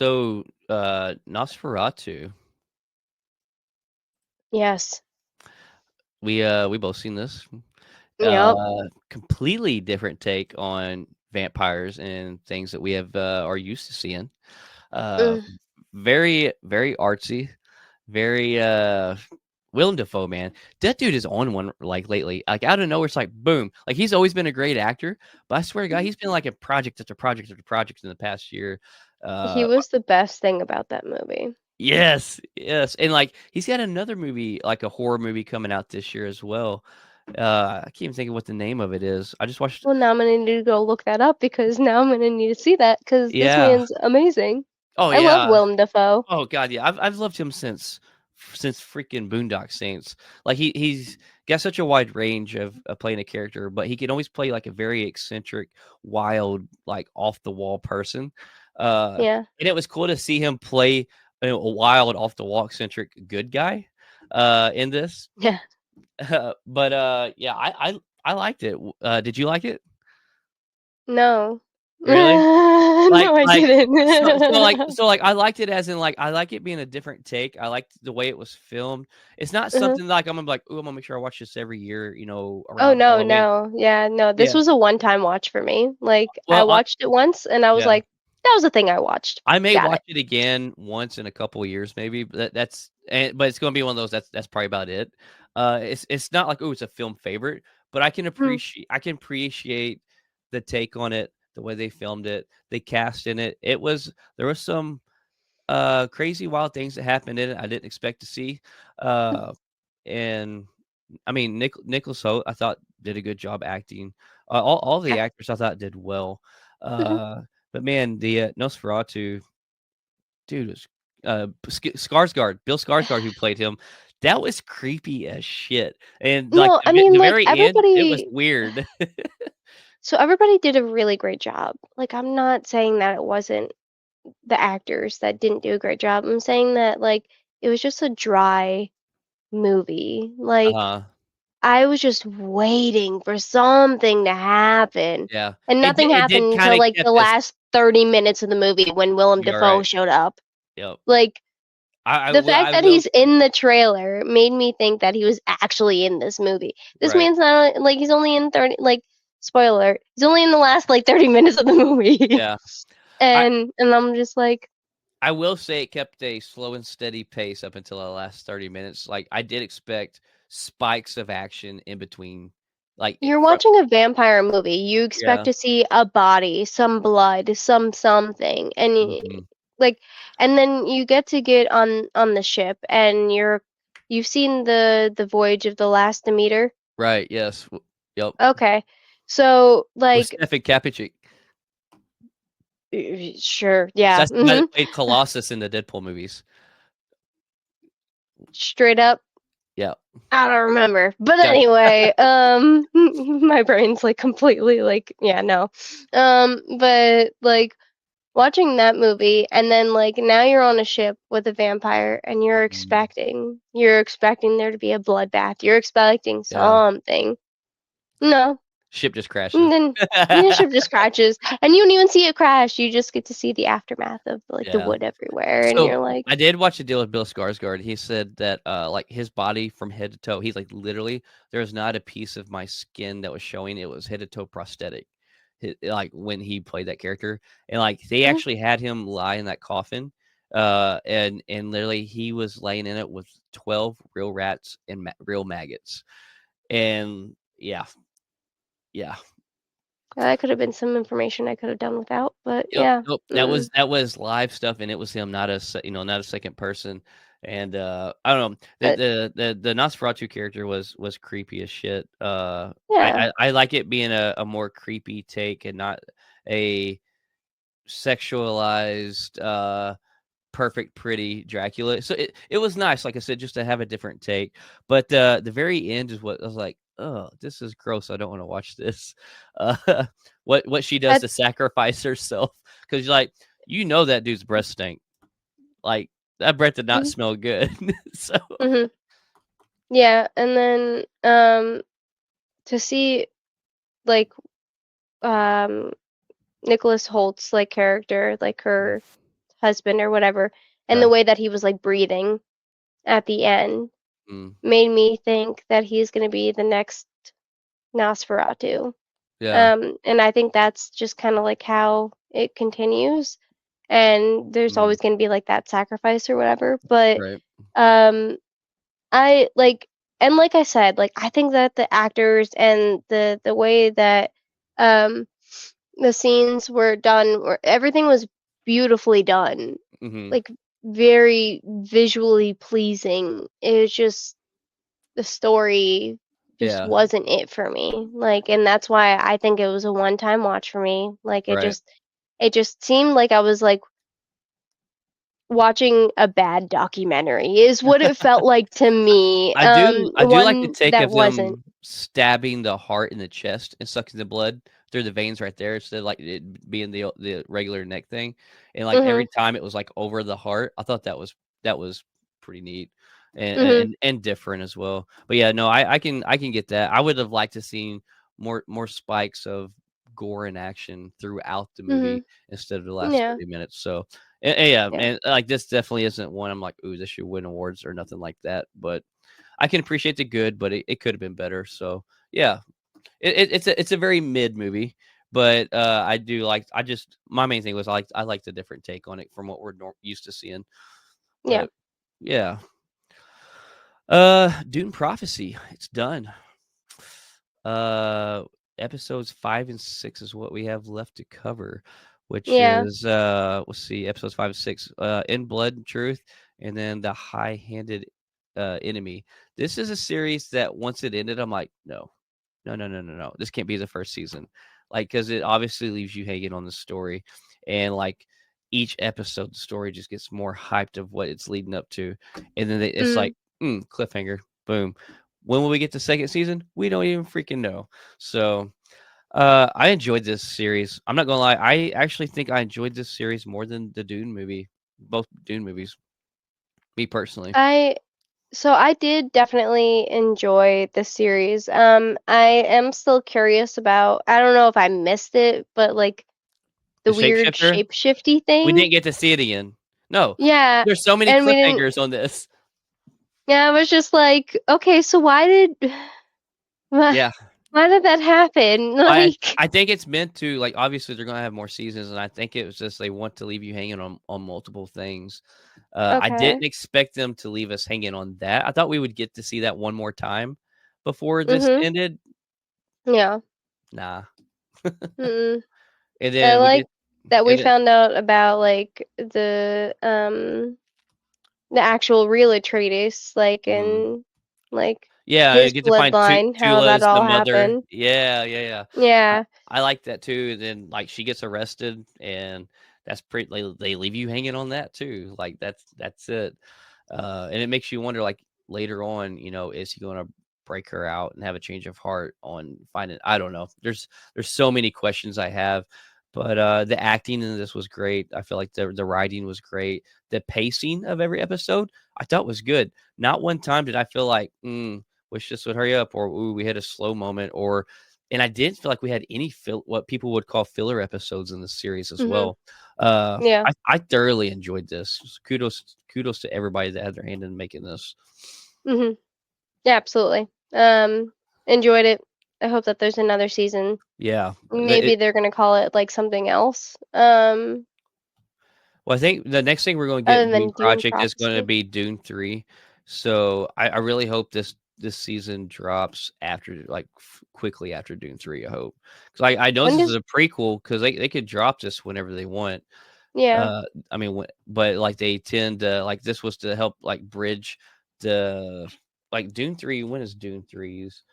So, Nosferatu. Yes. We both seen this. Yep. Completely different take on vampires and things that we have are used to seeing. Uh, Mm. very very artsy, very Willem Dafoe, man. That dude is on one like lately. Like out of nowhere, it's like boom. Like he's always been a great actor, but I swear to God, he's been like a project after project after project in the past year. He Uh, was the best thing about that movie. yes, yes, and like he's got another movie, like a horror movie coming out this year as well. I can't even think of what the name of it is. I just watched. Well, now I'm gonna need to go look that up because now I'm gonna need to see that because this Yeah. man's amazing. Oh I love yeah. Willem Dafoe. Oh god, yeah. I've loved him since freaking Boondock Saints. Like he's got such a wide range of playing a character, but he can always play like a very eccentric, wild, like off the wall person. Yeah. And it was cool to see him play a wild, off the wall, eccentric good guy in this. Yeah. But yeah, I liked it. Did you like it? No. Really? No, I Like, didn't. so, like, I liked it as in, like, I like it being a different take. I liked the way it was filmed. It's not Uh-huh. something like I'm gonna be like, "Ooh, I'm gonna make sure I watch this every year," Oh around no, Halloween. no. Yeah, no. This Yeah. was a one-time watch for me. Like I Well, watched it once and I was yeah. like, that was the thing I watched. I may Got watch it. it again once in a couple of years maybe, but but it's gonna be one of those that's probably about it. It's not like, "Oh, it's a film favorite," but Hmm. I can appreciate the take on it, the way they filmed it, the cast in it. There was some crazy wild things that happened in it I didn't expect to see. Uh, and I mean, Nicholas Hoult, I thought did a good job acting. All the Yeah. actors I thought did well. Mhm. Uh, but man, the Nosferatu dude was Skarsgård, Bill Skarsgård, who played him. That was creepy as shit. And like No, I mean the like very end, it was everybody weird. so everybody did a really great job. Like I'm not saying that it wasn't the actors that didn't do a great job. I'm saying that like it was just a dry movie. Like uh I was just waiting for something to happen. yeah. And nothing It did happened kind until of like the kept us. last 30 minutes of the movie when Willem You're Dafoe right. showed up. Yep. Like the fact I that will. he's in the trailer made me think that he was actually in this movie. This Right. man's not like he's only in 30 like spoiler, alert, he's only in the last like 30 minutes of the movie. Yeah. I And I'm just like I will say it kept a slow and steady pace up until the last 30 minutes. Like I did expect spikes of action in between. Like you're from watching a vampire movie. You expect yeah. to see a body, some blood, some something. Mhm. Like and then you get on the ship and you've seen the voyage of the last Demeter. Right. Yes. Yep. Okay. So With like Stefan Kapic. sure, 'Cause yeah. that's the guy that played Colossus in the Deadpool movies. Straight up, Yeah. I don't remember. But Yeah. anyway, my brain's like completely like yeah, no. But like watching that movie and then like now you're on a ship with a vampire and Mm. you're expecting there to be a bloodbath. You're expecting Yeah. something. No. Ship just crashes. And then the ship just crashes and you don't even see it crash. You just get to see the aftermath of like the Yeah. wood everywhere and So you're like, I did watch a deal with Bill Skarsgård. He said that like his body from head to toe, he's like literally there's not a piece of my skin that was showing. It was head to toe prosthetic. Like when he played that character, and like they "Mm, actually had him lie in that coffin, and literally he was laying in it with 12 real rats and real maggots, and yeah, yeah. that could have been some information I could have done without, but Yep, yeah. nope, Mm. that was live stuff, and it was him, not a not a second person, and, I don't know, But the Nosferatu character was creepy as shit, yeah. I like it being a more creepy take and not a sexualized, perfect, pretty Dracula, so it was nice, like I said, just to have a different take, but, the very end is what I was like, "Oh, this is gross, I don't wanna watch this." Uh, what she does to That's sacrifice herself, because like, that dude's breath stink, like, that breath did not mhm, smell good, so mhm. Yeah, and then to see like um Nicholas Holt's like character, like her husband or whatever, and the Okay. way that he was like breathing at the end Mm. made me think that he's going to be the next Nosferatu. Yeah. And I think that's just kind of like how it continues. And there's Mm. always going to be like that sacrifice or whatever. But Right. um, I like, and like I said, like I think that the actors and the way that um the scenes were done, or everything was beautifully done, Mhm. like very visually pleasing. It was just the story just Yeah. wasn't it for me. Like, and that's why I think it was a one-time watch for me. Like, Right. it just seemed like I was like watching a bad documentary is what it felt like to me. I do like the One take that of wasn't. them stabbing the heart in the chest and sucking the blood through the veins right there instead of, like, it being the regular neck thing, and, like, every Mhm. time it was, like, over the heart. I thought that was pretty neat and Mhm. different as well. But, yeah, no, I can get that. I would have liked to seen more spikes of gore and action throughout the movie Mhm. instead of the last Yeah. 30 minutes, so yeah, Yeah. and, like, this definitely isn't one I'm like, "Ooh, this should win awards," or nothing like that, but I can appreciate the good, but it could have been better, so, yeah. It's a very mid movie, but, I do like I just my main thing was I like the different take on it from what we're used to seeing, Yeah. but yeah. Dune Prophecy, it's done. Uh, Episodes 5 and 6 is what we have left to cover, which Yeah. is, let's see, episodes 5 and 6, In Blood and Truth, and then The High-Handed, Enemy. This is a series that once it ended, I'm like, "No. No, no, no, no, no. This can't be the first season." Like, because it obviously leaves you hanging on the story, and, like, each episode, the story just gets more hyped of what it's leading up to, and then it's Mhm. like, cliffhanger, boom. When will we get the second season? We don't even freaking know. So, I enjoyed this series. I'm not gonna lie, I actually think I enjoyed this series more than the Dune movie, both Dune movies, me personally. I I did definitely enjoy the series. I am still curious about, I don't know if I missed it, but like The the weird Shapeshifter, shape-shifty we thing. didn't get to see it again. No, Yeah, there's so many and we didn't. cliffhangers on this. Yeah, I was just like, okay, so why did why Yeah. why did that happen? I Like, I think it's meant to, like, obviously, they're gonna have more seasons, and I think it was just they want to leave you hanging on multiple things. I okay. didn't expect them to leave us hanging on that. I thought we would get to see that one more time before this Mhm. ended. Yeah. Nah. Mm. And I then we like get that we and then found out about like the actual real Atreides, like mhm. and like Yeah, you his get to find bloodline, how Tula that is the all mother. happened. Yeah, yeah, yeah. I Yeah. I like that too, and then, like, she gets arrested, and that's pretty they leave you hanging on that too, like, that's it. And it makes you wonder, like, later on, is he gonna break her out and have a change of heart on finding I don't know. There's so many questions I have, but, the acting in this was great. I feel like the writing was great. The pacing of every episode, I thought was good. Not one time did I feel like, wish this would hurry up, or ooh, we had a slow moment, and I didn't feel like we had any what people would call filler episodes in this series as Mhm. well. Yeah. I thoroughly enjoyed this. Kudos to everybody that had their hand in making this. Mhm. Yeah, absolutely. Enjoyed it. I hope that there's another season. Yeah, Maybe they're gonna call it like something else. well, I think the next thing we're going to get Other in Dune than Dune Project is going to Prophecy. be Dune 3. So I really hope this season drops after like quickly after Dune 3. I hope because I know When this is does a prequel because they could drop this whenever they want. yeah. I mean, but like they tend to like this was to help like bridge the like Dune 3. When is Dune 3's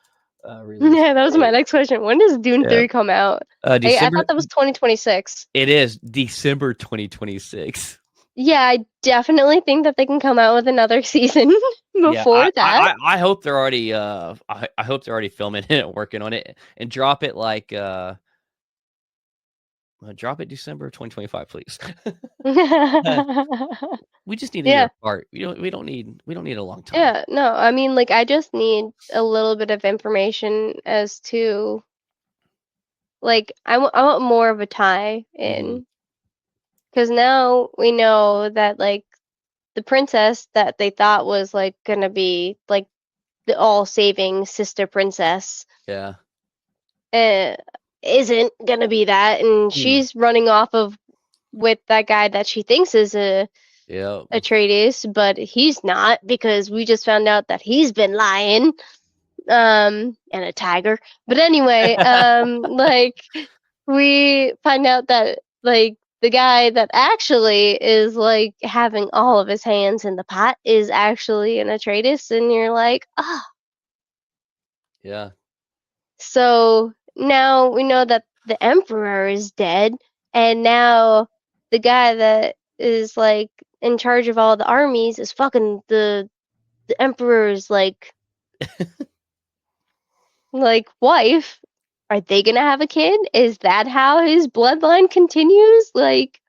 release Yeah, that was my date? next question. When does Dune Yeah, 3 come out? I December. thought that was 2026. It is December 2026. Yeah, I definitely think that they can come out with another season Yeah, I before I that. I I hope they're already, I hope they're already filming it and working on it and drop it like, drop it December 2025, please. Uh, we just need a year Yeah, apart. We don't need a long time. yeah, no, I mean, like, I just need a little bit of information as to, like, I want more of a tie Mhm. in. because now we know that like the princess that they thought was like gonna be like the all-saving sister princess Yeah. uh, isn't gonna be that, and Hmm. she's running off of with that guy that she thinks is Yep. Atreides, but he's not because we just found out that he's been lying. And a tiger. But anyway, like we find out that like the guy that actually is like having all of his hands in the pot is actually an Atreides, and you're like, ah. Yeah. So now we know that the Emperor is dead, and now the guy that is like in charge of all the armies is fucking the Emperor's like wife. Are they gonna have a kid? Is that how his bloodline continues? Like,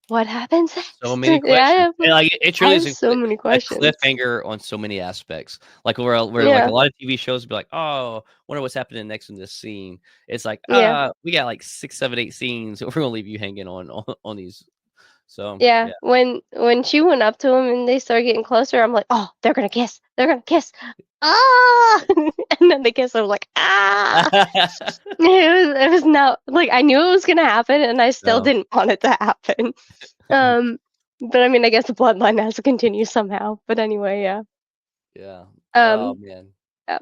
what happens So next? many questions. And, like, it I truly is have so many a questions. cliffhanger on so many aspects. Like, where, like, a Yeah, lot of TV shows be like, "Oh, wonder what's happening next in this scene." It's like, yeah, we got, like, 6, 7, 8 scenes. We're gonna leave you hanging on these." So, yeah. yeah. When she went up to him and they started getting closer, I'm like, oh, they're gonna kiss. They're gonna kiss. Ah! And then they kiss. I'm like, ah! It was not like I knew it was gonna happen, and I still No. didn't want it to happen. Um, but I mean, I guess the bloodline has to continue somehow. But anyway, yeah. Yeah. Oh, Um, man. yeah.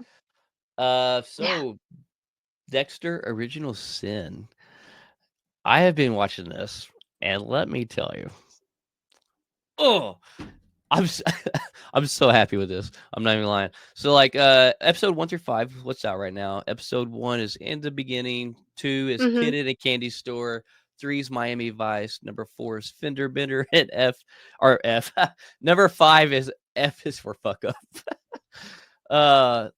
Yeah. So Dexter: Original Sin. I have been watching this, and let me tell you, oh, I'm s I'm so happy with this. I'm not even lying. So, like, episode 1 through 5, what's out right now? Episode 1 is In the Beginning, 2 is Mhm. Kid in a Candy Store, 3 is Miami Vice, number 4 is Fender Bender, and F. Number 5 is F is for fuck up. Uh,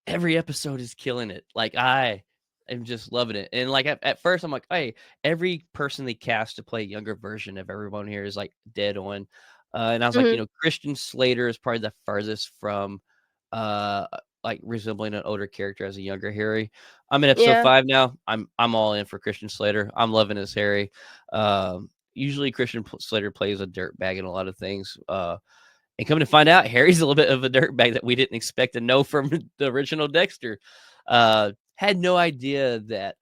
every episode is killing it. Like, I am just loving it. And, like, at first, I'm like, "Hey, every person they cast to play a younger version of everyone here is, like, dead on." And I was like, Mhm. Christian Slater is probably the furthest from, like, resembling an older character as a younger Harry. I'm in episode Yeah. 5 now. I'm all in for Christian Slater. I'm loving his Harry. Usually Christian Slater plays a dirtbag in a lot of things, and come to find out, Harry's a little bit of a dirtbag that we didn't expect to know from the original Dexter. Had no idea that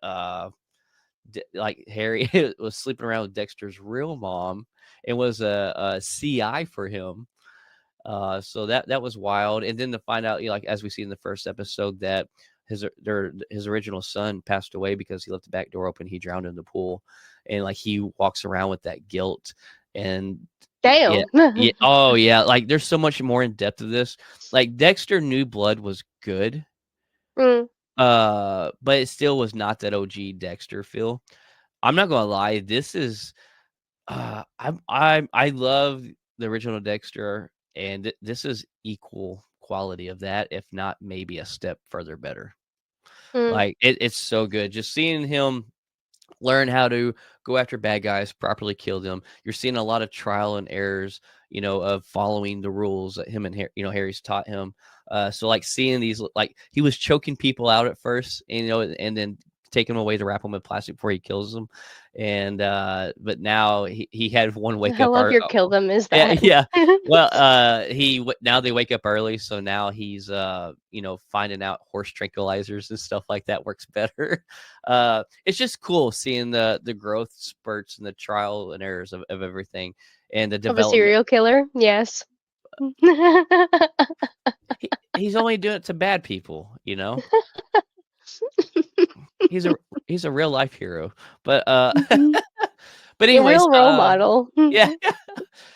like Harry was sleeping around with Dexter's real mom and was a CI for him. So that was wild. And then to find out, like as we see in the first episode, that his original son passed away because he left the back door open. He drowned in the pool, and like he walks around with that guilt. And yeah, Damn. yeah, oh yeah. Like there's so much more in depth of this. Like Dexter New Blood was good, Mm, but it still was not that OG Dexter feel. I'm not gonna lie. This is I love the original Dexter, and this is equal quality of that, if not maybe a step further better. mm. Like it's so good. Just seeing him learn how to go after bad guys, properly kill them. You're seeing a lot of trial and errors, of following the rules that him and Harry's taught him. So like seeing these, like he was choking people out at first, and, and then taking them away to wrap them in plastic before he kills them. And but now he had one wake I up. love your kill them is Yeah, that. yeah. Well, now they wake up early, so now he's finding out horse tranquilizers and stuff like that works better. It's just cool seeing the growth spurts and the trial and errors of everything and the Of a development. serial killer? Yes. He's only doing it to bad people. He's a he's a real life hero. But Mhm. but A anyways, real role model. yeah.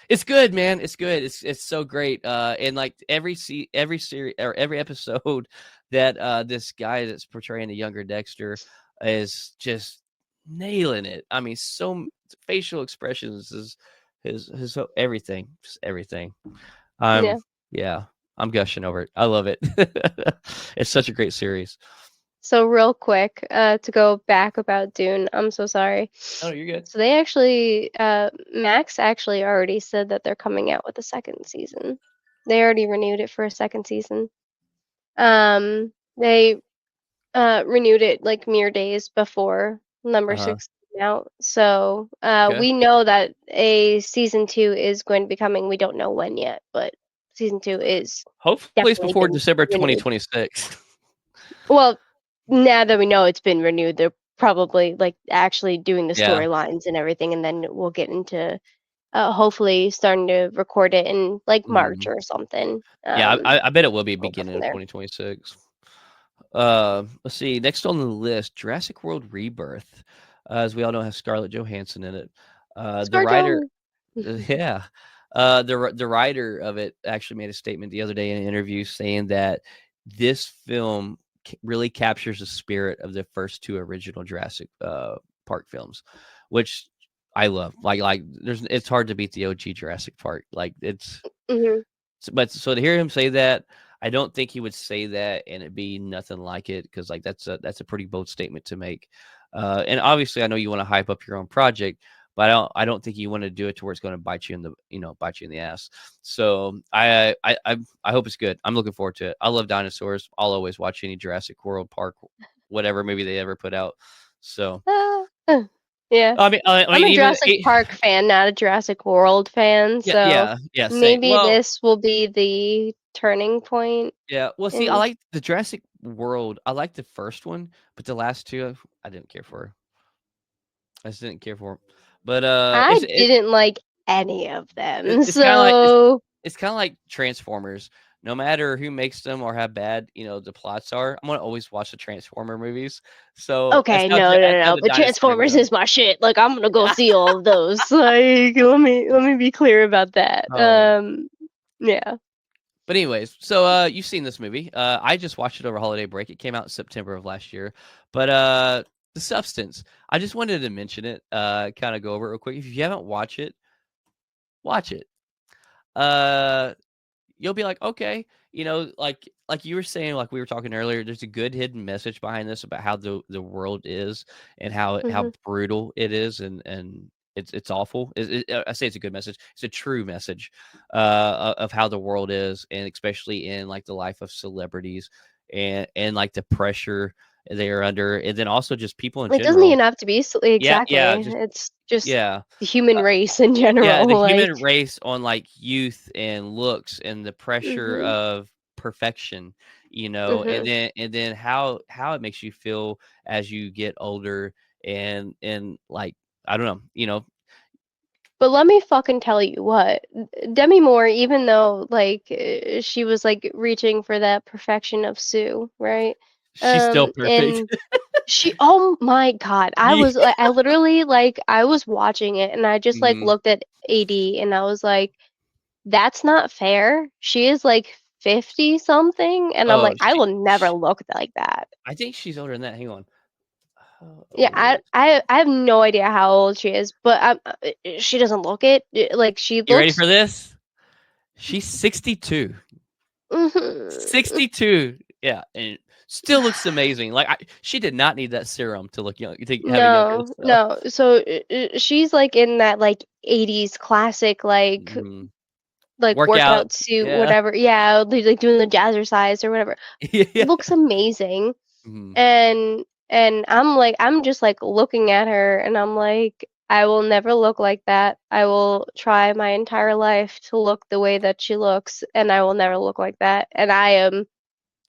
It's good, man. It's good. It's so great. And like every series or every episode that this guy that's portraying the younger Dexter is just nailing it. I mean, facial expressions is his everything, just everything. I'm Yeah. yeah, I'm gushing over it. I love it. It's such a great series. So real quick, to go back about Dune, I'm so sorry. Oh, you're good. So they actually, Max actually already said that they're coming out with a second season. They already renewed it for a second season. They renewed it like mere days before number Uh-huh. 6 out. So Okay. we know that a season 2 is going to be coming. We don't know when yet, but season 2 is Hopefully, it's definitely before been December renewed. 2026. Well, now that we know it's been renewed, they're probably like actually doing the Yeah. storylines and everything, and then we'll get into hopefully starting to record it in like March Mhm. or something. Yeah, I bet it will be We'll go beginning from of there. 2026. Let's see. Next on the list, Jurassic World Rebirth. As we all know, has Scarlett Johansson in it. The writer, Scarjo. yeah, the writer of it actually made a statement the other day in an interview saying that this film really captures the spirit of the first two original Jurassic Park films, which I love. Like, it's hard to beat the OG Jurassic Park. Like, it's Hmm. but so to hear him say that, I don't think he would say that and it be nothing like it because like that's a pretty bold statement to make. And obviously, I know you want to hype up your own project, but I don't think you want to do it to where it's going to bite you in the bite you in the ass. So I hope it's good. I'm looking forward to it. I love dinosaurs. I'll always watch any Jurassic World Park, whatever movie they ever put out. So Yeah. I I'm mean a even Jurassic Park fan, not a Jurassic World fan, yeah so yeah same. maybe Well, this will be the turning point yeah, well, see, I in like the Jurassic World. I like the first one, but the last two, I didn't care for. I just didn't care for 'em. But I didn't like any of them. it's kind of like So it's kind of like Transformers. No matter who makes them or how bad the plots are, I'm gonna always watch the Transformer movies. So okay, no, that's no, how no, the but dinosaurs Transformers go. is my shit. Like I'm gonna go see all of those. Like let me be clear about that. Oh, Yeah. but anyways, so you've seen this movie. I just watched it over holiday break. It came out in September of last year. But The Substance. I just wanted to mention it, kind of go over it real quick. If you haven't watched it, watch it. Uh you'll be like, okay, like you were saying, like we were talking earlier, there's a good hidden message behind this about how the world is and how Hmm. brutal it is and it's awful. I say it's a good message. It's a true message of how the world is, and especially in like the life of celebrities and like the pressure they are under, and then also just people in It doesn't general. even have to be Yeah, exactly. yeah, just It's just yeah. the human Uh, race in yeah, general. the Like, human race on, like, youth and looks and the pressure hmm, of perfection, hmm. and then how it makes you feel as you get older and, like, I don't know. But let me fucking tell you what, Demi Moore, even though like she was like reaching for that perfection of Sue, right? She's still perfect. And she, oh my God, Ye I literally like, I was watching it and I just like Mhm. looked at AD and I was like, that's not fair. She is like 50 something, and I'm Oh, like, I will never look like that. I think she's older than that, hang on. How Yeah, old is I have no idea how old she is, but she doesn't look it. Like she you ready looks. for this? She's 62. Mhm. 62. Yeah, and still looks amazing. Like, she did not need that serum to look young to have a younger No, self. no. So she's like in that like 80s classic Mhm. like Workout. workout suit, Yeah. whatever. Yeah, like doing the jazzercise or whatever. Yeah. Looks amazing. Mhm. And I'm just like looking at her and I'm like, I will never look like that. I will try my entire life to look the way that she looks, and I will never look like that. And I am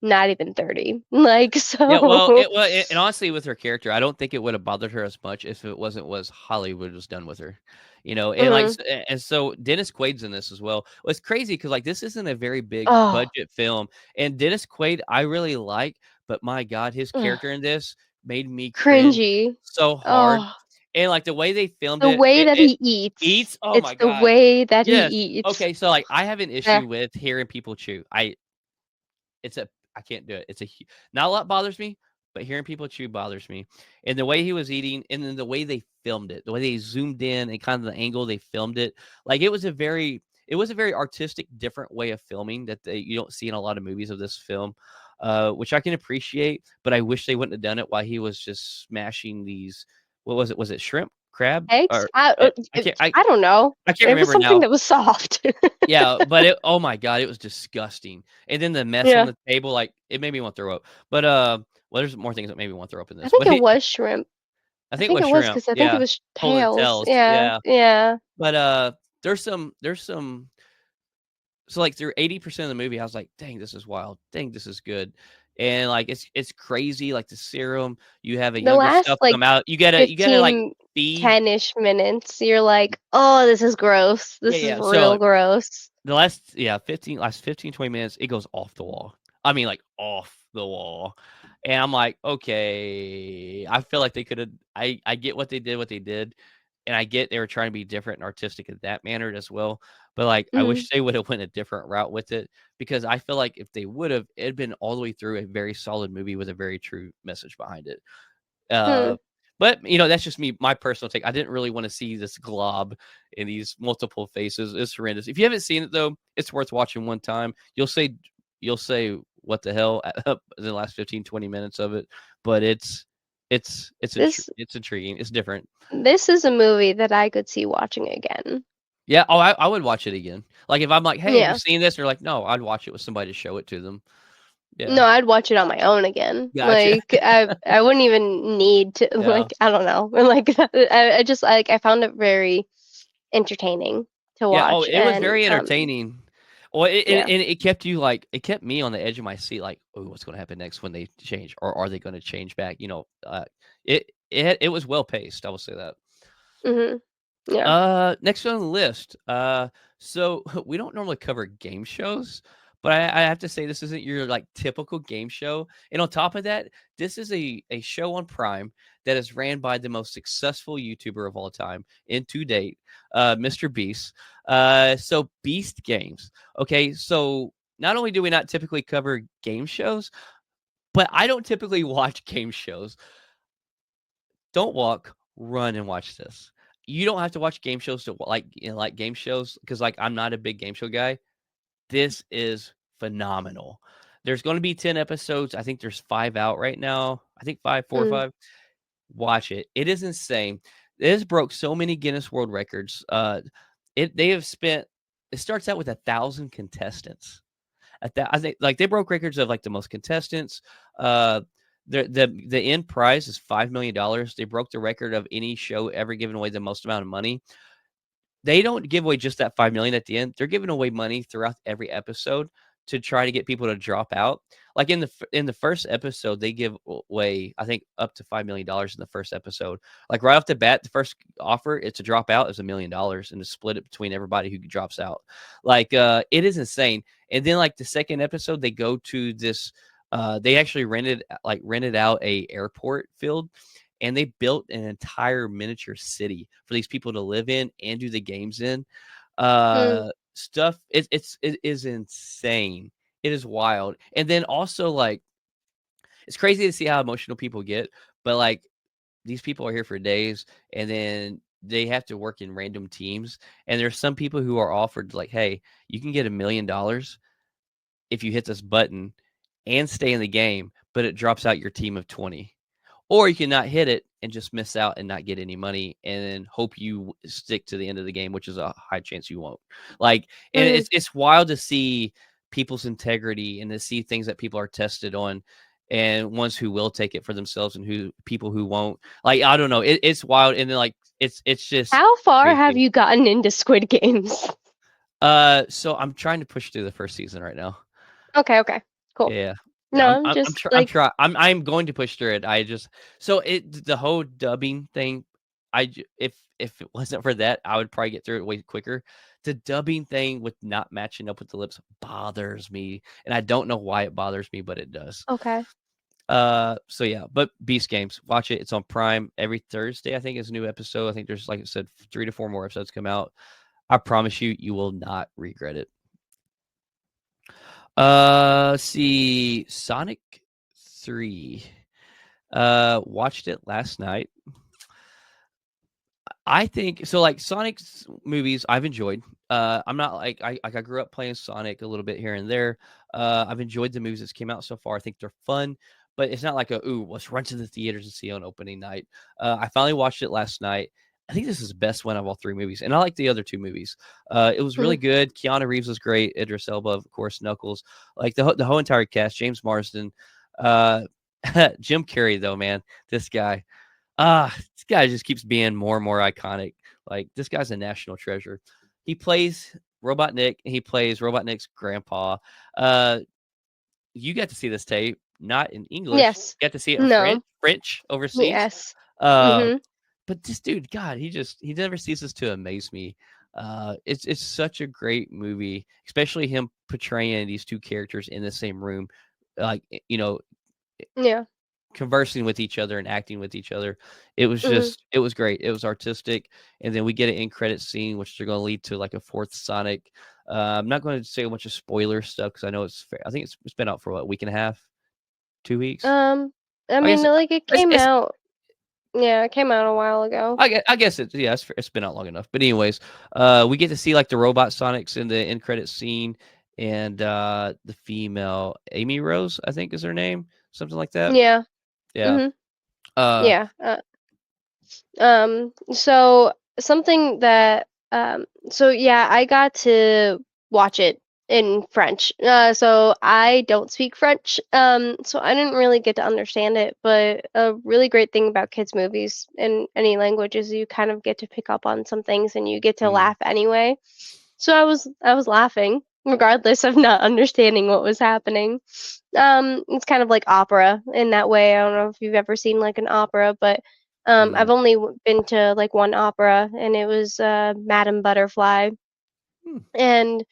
not even 30. Like, Yeah, well, so and honestly, with her character, I don't think it would have bothered her as much if it wasn't was Hollywood was done with her, and like, mhm. and so Dennis Quaid's in this as well. Well, it's crazy because like this isn't a very big Oh, budget film, and Dennis Quaid I really like, but my God, his ugh, character in this made me cringe cringy. so hard, Oh, and like the way they filmed the it, way that it he eats. eats. Oh It's my the God, way that he yes. eats. Okay, so like I have an Eh, issue with hearing people chew. It's a I can't do it. Not a lot bothers me, but hearing people chew bothers me. And the way he was eating, and then the way they filmed it, the way they zoomed in, and kind of the angle they filmed it, like it was a very artistic, different way of filming that you don't see in a lot of movies of this film, which I can appreciate. But I wish they wouldn't have done it while he was just smashing these. What was it? Was it shrimp, crab, eggs? or I can't I don't know. I can't It was remember something now. that was soft. Yeah, but oh my God, it was disgusting. And then the mess on Yeah, the table, like, it made me want to throw up. But, well, there's more things that made me want to throw up in I this, think but it was shrimp. I I think it think was it was shrimp. because I think it Yeah, was holding tails. tails. Yeah, Yeah, yeah. but there's some. So like through 80% of the movie, I was like, "Dang, this is wild. Dang, this is good." And like it's crazy. Like the serum, you have a The younger last self come out. You gotta like 15, feed. 10-ish minutes, you're like, oh, this is gross. Yeah, This is yeah. So real gross. the last 15 20 minutes, it goes off the wall. I mean, like off the wall. And I'm like, okay. I feel like they could have. I get what they did, and I get they were trying to be different and artistic in that manner as well. But like, I Mm, wish they would have went a different route with it because I feel like if they would have, it'd been all the way through a very solid movie with a very true message behind it. mm, Uh, but that's just me, my personal take. I didn't really want to see this glob in these multiple faces. It's horrendous. If you haven't seen it though, it's worth watching one time. You'll say what the hell in the last 15 20 minutes of it, but this it's intriguing. It's different. this is a movie that I could see watching again. Yeah. Oh, I would watch it again. Like if I'm like, hey, have you Yeah. seen this? They're like, no, I'd watch it with somebody to show it to them. No, Yeah. I'd watch it on my own again. Gotcha. Like I wouldn't even need to Yeah. like I don't know. Like I just like I found it very entertaining to Yeah, oh, watch it was and very entertaining. Well, yeah. it kept you like it kept me on the edge of my seat, like, "Oh, what's gonna happen next when they change, or are they gonna change back?" It was well paced, I will say that. Mhm. Yeah. Next on the list. So we don't normally cover game shows, but I have to say this isn't your like typical game show. And on top of that, this is a show on Prime that is ran by the most successful YouTuber of all time in to date, Mr. Beast. So Beast Games. Okay, so not only do we not typically cover game shows, but I don't typically watch game shows. Don't walk, run and watch this. You don't have to watch game shows to like game shows because like I'm not a big game show guy. This is phenomenal. There's going to be 10 episodes. I think there's 5 out right now. I think 5, 4 or Mm, 5. Watch it. It is insane. This broke so many Guinness World Records. They have spent. It starts out with 1,000 contestants. At that, I think like they broke records of like the most contestants. Uh, the end prize is $5 million. They broke the record of any show ever giving away the most amount of money. They don't give away just that 5 million at the end. They're giving away money throughout every episode to try to get people to drop out. Like in the first episode, they give away I think up to $5 million in the first episode. Like right off the bat, the first offer it's a drop out is $1 million and to split it between everybody who drops out. Like it is insane. And then like the second episode, they go to this. They actually rented out a airport field and they built an entire miniature city for these people to live in and do the games in. mm, Stuff it is insane. It is wild. And then also like it's crazy to see how emotional people get, but like these people are here for days and then they have to work in random teams. And there's some people who are offered like, hey, you can get $1 million if you hit this button and stay in the game, but it drops out your team of 20. Or you can not hit it and just miss out and not get any money and then hope you stick to the end of the game, which is a high chance you won't. Like, and mm. it's wild to see people's integrity and to see things that people are tested on and ones who will take it for themselves and who people who won't. Like, I don't know. It's wild. And then like it's just How far have crazy. you gotten into Squid Games? So I'm trying to push through the first season right now. Okay, okay. Cool. Yeah. No, Yeah, I'm just like I'm going to push through it. I just so it the whole dubbing thing, if it wasn't for that, I would probably get through it way quicker. The dubbing thing with not matching up with the lips bothers me, and I don't know why it bothers me, but it does. okay. So yeah, but Beast Games, watch it. It's on Prime every Thursday. I think is a new episode. I think there's like I said, 3 to 4 more episodes come out. I promise you, you will not regret it. See, Sonic 3. Watched it last night. I think so. Like Sonic's movies, I've enjoyed. I'm not like I grew up playing Sonic a little bit here and there. I've enjoyed the movies that came out so far. I think they're fun, but it's not like let's run to the theaters and see it on opening night. I finally watched it last night. I think this is the best one of all 3 movies, and I like the other 2 movies. It was really Mm, good. Keanu Reeves was great. Idris Elba, of course, Knuckles, like the whole entire cast. James Marsden, uh, Jim Carrey, though, man, this guy. This guy just keeps being more and more iconic. Like, this guy's a national treasure. He plays Robot Nick, and he plays Robot Nick's grandpa. Uh, you got to see this tape, not in English. Yes. You got to see it in No. French overseas. Yes. Uh, Mhm. but this dude, God, he never ceases to amaze me. It's such a great movie, especially him portraying these two characters in the same room, like Yeah. conversing with each other and acting with each other. Mhm. It was great. It was artistic, and then we get an end credit scene, which they're going to lead to like a fourth Sonic. I'm not going to say a bunch of spoiler stuff because I know it's fair. I think it's been out for what, a week and a half, 2 weeks. Um, I I mean, guess like it it's, came it's out. Yeah, it came out a while ago. I guess it's yeah, it's been out long enough. But anyways, we get to see like the robot Sonics in the end credit scene, and the female Amy Rose, I think is her name, something like that. Yeah. Yeah. Mhm. Uh, Yeah. So something that so yeah, I got to watch it in French. So I don't speak French. So I didn't really get to understand it, but a really great thing about kids movies in any language is you kind of get to pick up on some things and you get to mm, laugh anyway. So I was laughing regardless of not understanding what was happening. It's kind of like opera in that way. I don't know if you've ever seen like an opera, but mm, I've only been to like one opera, and it was Madame Butterfly, hmm. and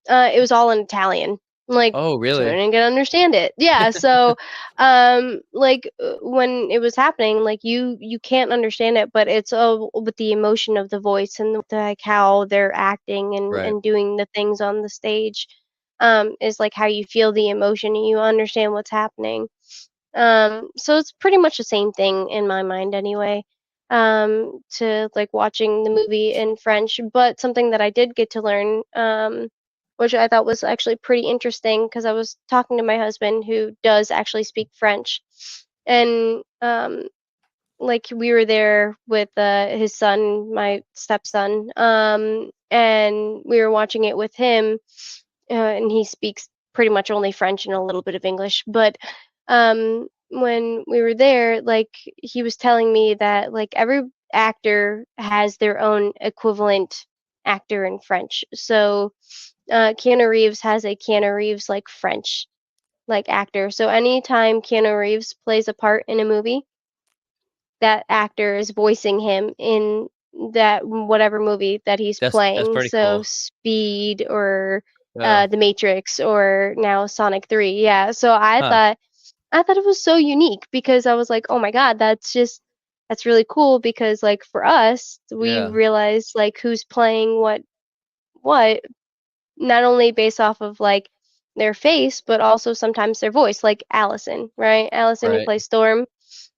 it was all in Italian. Like, Oh, so I really? didn't get to understand it. Yeah, so when it was happening, like you can't understand it, but it's all with the emotion of the voice and like how they're acting and Right. doing the things on the stage. Is like how you feel the emotion and you understand what's happening. So it's pretty much the same thing in my mind anyway. To like watching the movie in French, but something that I did get to learn, which I thought was actually pretty interesting because I was talking to my husband who does actually speak French, and like we were there with his son, my stepson, and we were watching it with him, and he speaks pretty much only French and a little bit of English. But when we were there, like he was telling me that like every actor has their own equivalent actor in French. So Keanu Reeves has a Keanu Reeves like French like actor. So anytime Keanu Reeves plays a part in a movie, that actor is voicing him in that whatever movie that he's That's playing. pretty So cool. Speed or Yeah. The Matrix or now Sonic 3. Yeah. So Huh. I thought it was so unique because I was like, "Oh my God, that's really cool," because like for us, we Yeah. realize like who's playing what not only based off of like their face, but also sometimes their voice, like Allison, right? Allison who Right. plays Storm.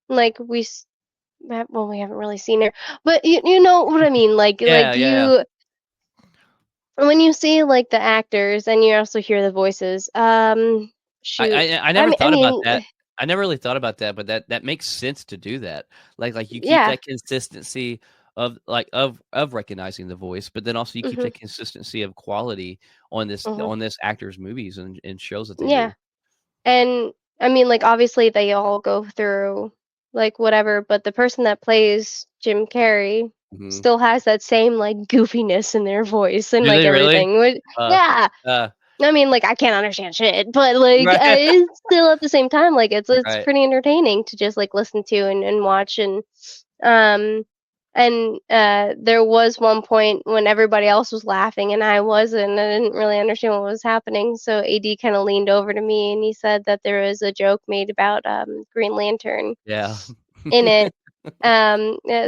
Like well, we haven't really seen her, but you know what I mean. Yeah, Like yeah, yeah. you when you see like the actors and you also hear the voices. Shoot, I I never mean, I thought about mean, that. I never really thought about that, but that makes sense to do that. Like you keep yeah. that consistency of of recognizing the voice, but then also you keep Mhm. that consistency of quality Mhm. on this actor's movies and shows that they do. Yeah. And I mean, like obviously they all go through like whatever, but the person that plays Jim Carrey Mhm. still has that same like goofiness in their voice and Do like they really? everything. Uh, Yeah. uh, I mean, like I can't understand shit, but like right, it's still at the same time like it's right. pretty entertaining to just like listen to and watch um there was one point when everybody else was laughing and I wasn't. I didn't really understand what was happening. So AD kind of leaned over to me and he said that there was a joke made about Green Lantern Yeah. in it.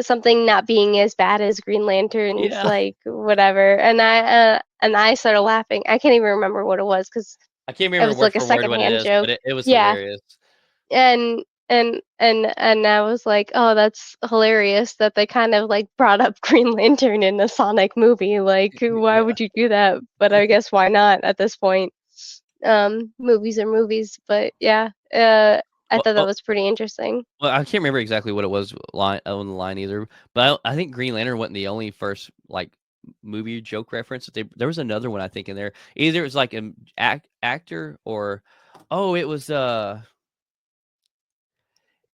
Something not being as bad as Green Lantern's, Yeah. like whatever. And I started laughing. I can't even remember what it was because I can't it remember was word like a for word what it secondhand is, joke. but it was Yeah, hilarious. and and I was like, "Oh, that's hilarious that they kind of like brought up Green Lantern in the Sonic movie. Like, why Yeah. would you do that?" But I guess why not at this point? Movies are movies, but yeah, I Well thought that well was pretty interesting. well, I can't remember exactly what it was line on the line either, but I think Green Lantern wasn't the only first, like, movie joke reference. There was another one I think in there. Either it was like an actor or oh, it was,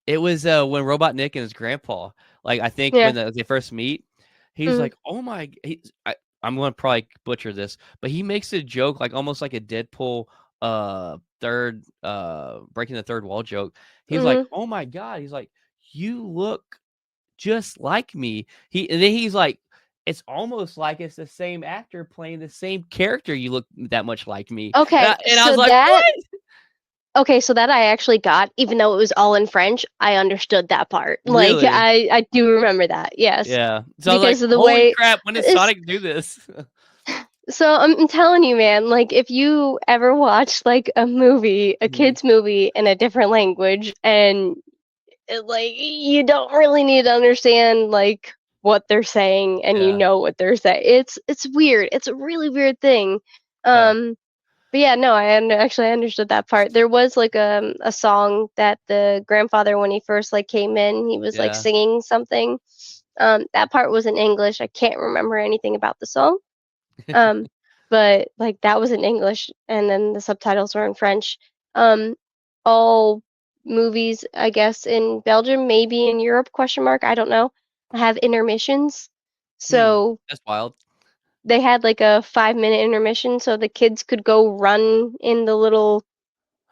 It was, when Robot Nick and his grandpa, like, I think Yeah. when, they first meet, he's Mhm. like, "Oh my," I'm gonna probably butcher this, but he makes a joke, like, almost like a Deadpool, 3rd, breaking the 3rd wall joke. He's like, Mhm. "Oh my god," he's like, "You look just like me." And then he's like, "It's almost like it's the same actor playing the same character, you look that much like me." Okay, And I was so like, that "What?" okay, so that I actually got, even though it was all in French, I understood that part. Like, Really? I do remember that, yes, Yeah. So I was like, because of the "Holy way crap, when did it's Sonic do this?" so I'm telling you, man, like, if you ever watch, like, a movie, a Mhm. kid's movie in a different language, and, like, you don't really need to understand, like, what they're saying, and you Yeah. know what they're saying. It's weird, it's a really weird thing. Huh. Um But yeah, no, actually I understood that part. There was like a song that the grandfather when he first like came in, he was like Yeah. singing something. That part was in English. I can't remember anything about the song. Um, but like that was in English, and then the subtitles were in French. Um, all movies, I guess, in Belgium, maybe in Europe? Question mark. I don't know. Have intermissions, Hmm. so That's wild. they had like a 5 minute intermission, so the kids could go run in the little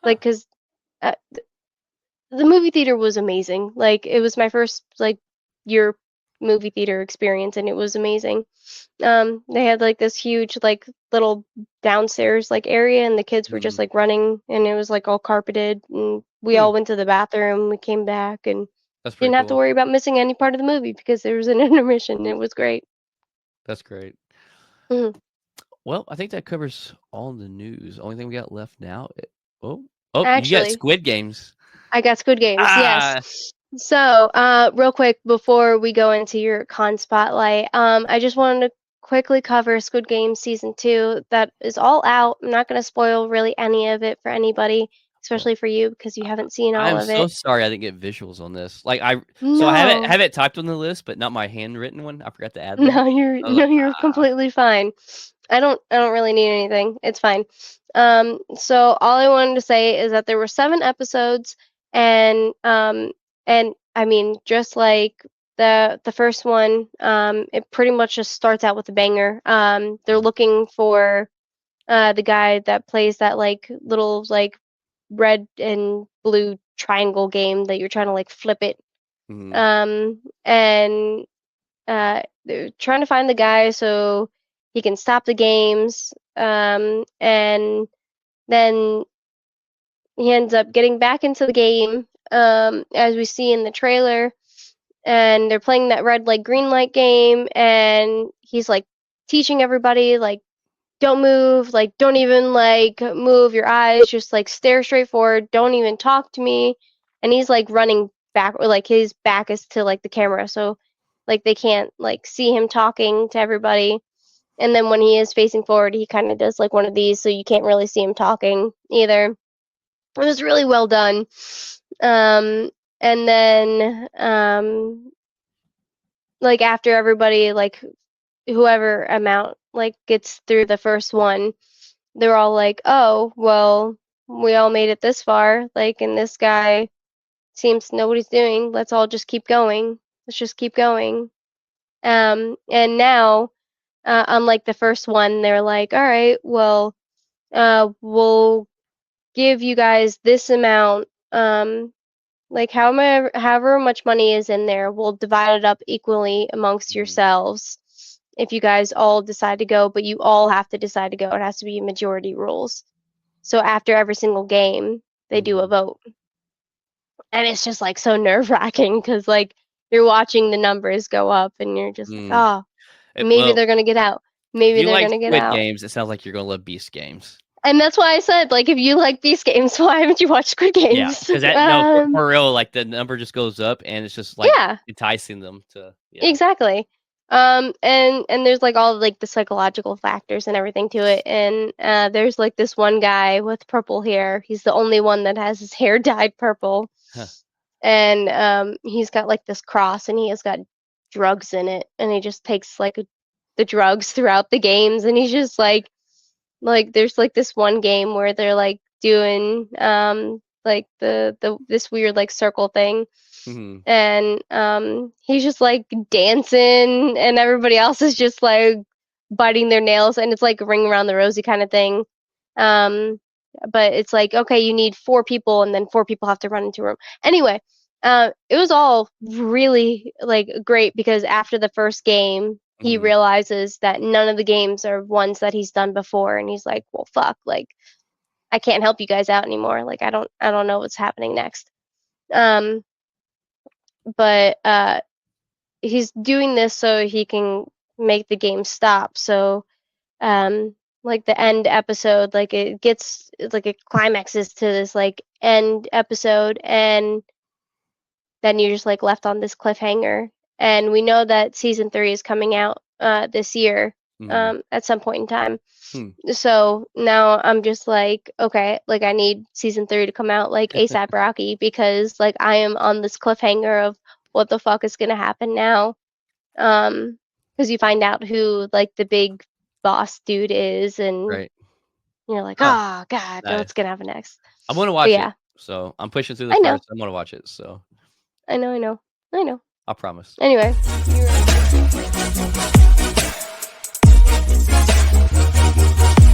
Huh. like, 'cause, uh, the movie theater was amazing, like, it was my first, like, year movie theater experience, and it was amazing. They had, like, this huge, like, little downstairs, like, area, and the kids were just, Mhm. like, running, and it was, like, all carpeted, and we Hmm. all went to the bathroom, we came back, and That's pretty didn't have to cool. worry about missing any part of the movie because there was an intermission, it was great. That's great. Mhm. Well, I think that covers all the news. Only thing we got left now oh, oh, you got Actually, Squid Games. I got Squid Games, yes. Ah! So, real quick before we go into your con spotlight, I just wanted to quickly cover Squid Game season 2. That is all out. I'm not going to spoil really any of it for anybody, Well, especially for you because you haven't seen I all am of so it. sorry I didn't get visuals on this. Like, I No, have it typed on the list, but not my handwritten one. I forgot to add no, that. you're I was like, no, you're "Ah." completely fine. I don't really need anything. It's fine. So all I wanted to say is that there were 7 episodes, and I mean, just like the first one, it pretty much just starts out with a banger. They're Mhm, looking for the guy that plays that like little like red and blue triangle game that you're trying to like flip it. mhm, And they're trying to find the guy so he can stop the games. And then he ends up getting back into the game, as we see in the trailer. And they're playing that red light, green light game. And he's like teaching everybody, like, don't move, like, don't even like move your eyes, just like stare straight forward, don't even talk to me. And he's like running back, or like his back is to like the camera. So like they can't like see him talking to everybody. And then when he is facing forward, he kind of does like one of these, so you can't really see him talking either. It was really well done. Um, and then like after everybody like whoever amount like gets through the first one, they're all like, "Oh, well, we all made it this far. Like, and this guy seems to know what he's doing. Let's all just keep going. Let's just keep going." And now, unlike the first one, they're like, "All right, well, we'll give you guys this amount. Like however much money is in there, we'll divide it up equally amongst mhm, yourselves. If you guys all decide to go, but you all have to decide to go. It has to be majority rules. So after every single game, they do a mhm, vote. And it's just like so nerve-wracking because like you're watching the numbers go up and you're just like, mm. oh, maybe Well, they're gonna get out. if Maybe you they're like gonna get Squid out. Games, it sounds like you're gonna love Beast Games. And that's why I said, like, if you like these games, why haven't you watched Squid Yeah, Games? because that no, for real, like, the number just goes up, and it's just, like, Yeah, enticing them to yeah. exactly. And there's like all like the psychological factors and everything to it. And there's like this one guy with purple hair. He's the only one that has his hair dyed purple. Huh, And he's got like this cross and he has got drugs in it and he just takes like the drugs throughout the games and he's just like there's like this one game where they're like doing like the this weird like circle thing. Mhm. And he's just like dancing and everybody else is just like biting their nails, and it's like ring around the rosy kind of thing. Um, but it's like, okay, you need 4 people, and then 4 people have to run into a room. Anyway, it was all really like great because after the first game, he Mhm. realizes that none of the games are ones that he's done before, and he's like, well, fuck, like I can't help you guys out anymore. Like I don't know what's happening next. Um, but he's doing this so he can make the game stop. So like the end episode, like it gets like it climaxes to this like end episode, and then you're just like left on this cliffhanger. And we know that season 3 is coming out this year Mhm. at some point in time. Hmm. So now I'm just like, okay, like I need season 3 to come out like ASAP Rocky, because like I am on this cliffhanger of what the fuck is gonna happen now. Because you find out who like the big boss dude is, and Right. you're like, Huh. oh god, what's Nice. gonna happen next? I'm gonna But watch it. yeah, So I'm pushing through the I know, first. I'm gonna watch it. So I know, I know, I know. I promise. Anyway, you're